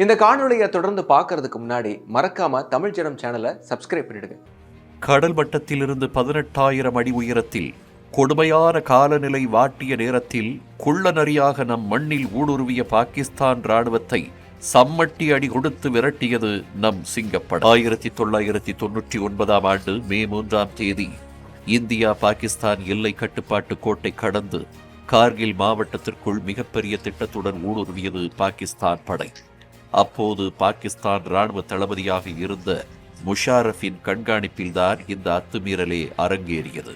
இந்த காணொலியை தொடர்ந்து பார்க்கறதுக்கு முன்னாடி மறக்காம தமிழ் ஜனம் சேனலை சப்ஸ்கிரைப் பண்ணிடுங்க. கடல் மட்டத்திலிருந்து 18,000 அடி உயரத்தில் கொடுமையான காலநிலை வாட்டிய நேரத்தில் குள்ளநரியாக நம் மண்ணில் ஊடுருவிய பாகிஸ்தான் ராணுவத்தை சம்மட்டி அடி கொடுத்து விரட்டியது நம் சிங்கப்படை. 1999 ஆண்டு மே 3 இந்தியா பாகிஸ்தான் எல்லை கட்டுப்பாட்டு கோட்டை கடந்து கார்கில் மாவட்டத்திற்குள் மிகப்பெரிய திட்டத்துடன் ஊடுருவியது பாகிஸ்தான் படை. அப்போது பாகிஸ்தான் ராணுவ தளபதியாக இருந்த முஷாரஃபின் கண்காணிப்பில்தான் இந்த அத்துமீறலே அரங்கேறியது.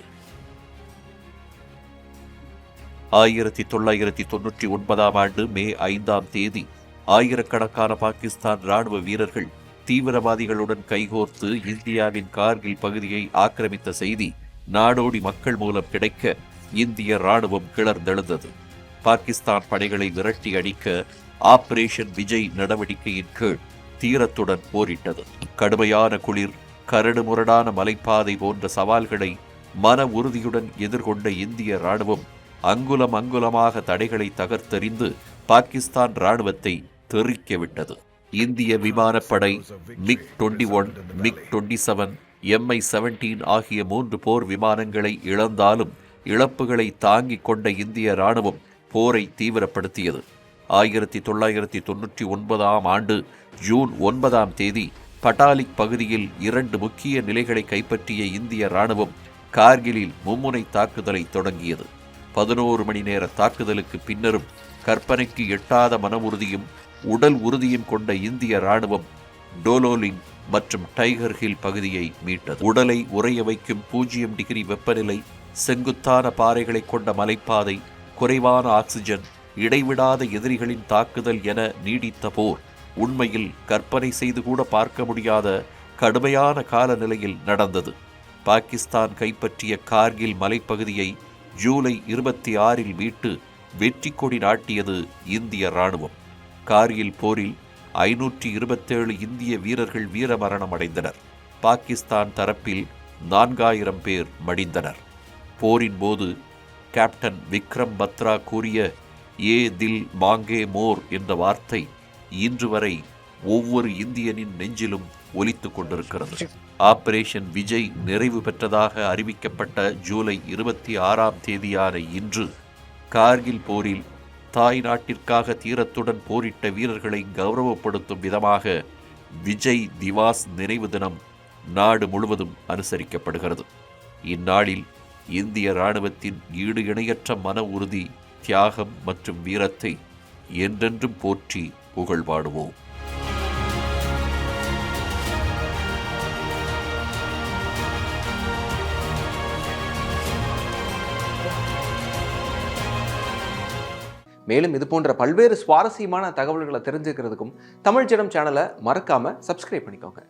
1999 ஆண்டு மே 5 ஆயிரக்கணக்கான பாகிஸ்தான் ராணுவ வீரர்கள் தீவிரவாதிகளுடன் கைகோர்த்து இந்தியாவின் கார்கில் பகுதியை ஆக்கிரமித்த செய்தி நாடோடி மக்கள் மூலம் கிடைக்க இந்திய ராணுவம் கிளர்ந்தெழுந்தது. பாகிஸ்தான் படைகளை விரட்டி அடிக்க ஆபரேஷன் விஜய் நடவடிக்கையின் கீழ் தீரத்துடன் போரிட்டது. கடுமையான குளிர், கரடுமுரடான மலைப்பாதை போன்ற சவால்களை மன உறுதியுடன் எதிர்கொண்ட இந்திய ராணுவம் அங்குலம் அங்குலமாக தடைகளை தகர்த்தெறிந்து பாகிஸ்தான் ராணுவத்தை தெறிக்கவிட்டது. இந்திய விமானப்படை MiG-21, MiG-27, Mi-17 ஆகிய 3 போர் விமானங்களை இழந்தாலும் இழப்புகளை தாங்கிக் கொண்ட இந்திய ராணுவம் போரை தீவிரப்படுத்தியது. 1999 ஆண்டு ஜூன் 9 பட்டாலிக் பகுதியில் 2 முக்கிய நிலைகளை கைப்பற்றிய இந்திய ராணுவம் கார்கிலில் மும்முனை தாக்குதலை தொடங்கியது. 11 மணி நேர தாக்குதலுக்கு பின்னரும் கற்பனைக்கு எட்டாத மன உறுதியும் உடல் உறுதியும் கொண்ட இந்திய ராணுவம் டோலோலிங் மற்றும் டைகர் ஹில் பகுதியை மீட்டது. உடலை உறைய வைக்கும் 0 டிகிரி வெப்பநிலை, செங்குத்தான பாறைகளை கொண்ட மலைப்பாதை, குறைவான ஆக்சிஜன், இடைவிடாத எதிரிகளின் தாக்குதல் என நீடித்த போர் உண்மையில் கற்பனை செய்து கூட பார்க்க முடியாத கடுமையான காலநிலையில் நடந்தது. பாகிஸ்தான் கைப்பற்றிய கார்கில் மலைப்பகுதியை ஜூலை 26 மீட்டு வெற்றி கொடி நாட்டியது இந்திய ராணுவம். கார்கில் போரில் 527 இந்திய வீரர்கள் வீரமரணம் அடைந்தனர். பாகிஸ்தான் தரப்பில் 4000 பேர் மடிந்தனர். போரின் போது கேப்டன் விக்ரம் பத்ரா கூறிய ஏ தில் மாங்கே மோர் என்ற வார்த்தை இன்று வரை ஒவ்வொரு இந்தியனின் நெஞ்சிலும் ஒலித்துக் கொண்டிருக்கிறது. ஆபரேஷன் விஜய் நிறைவு பெற்றதாக அறிவிக்கப்பட்ட ஜூலை 26 இன்று கார்கில் போரில் தாய் நாட்டிற்காக தீரத்துடன் போரிட்ட வீரர்களை கௌரவப்படுத்தும் விதமாக விஜய் திவாஸ் நினைவு தினம் நாடு முழுவதும் அனுசரிக்கப்படுகிறது. இந்நாளில் இந்திய இராணுவத்தின் ஈடு இணையற்ற மன உறுதி, தியாகம் மற்றும் வீரத்தை என்றென்றும் போற்றி புகழ்பாடுவோம். மேலும் இது போன்ற பல்வேறு சுவாரஸ்யமான தகவல்களை தெரிஞ்சுக்கிறதுக்கும் தமிழ் ஜனம் சேனலை மறக்காம சப்ஸ்கிரைப் பண்ணிக்கோங்க.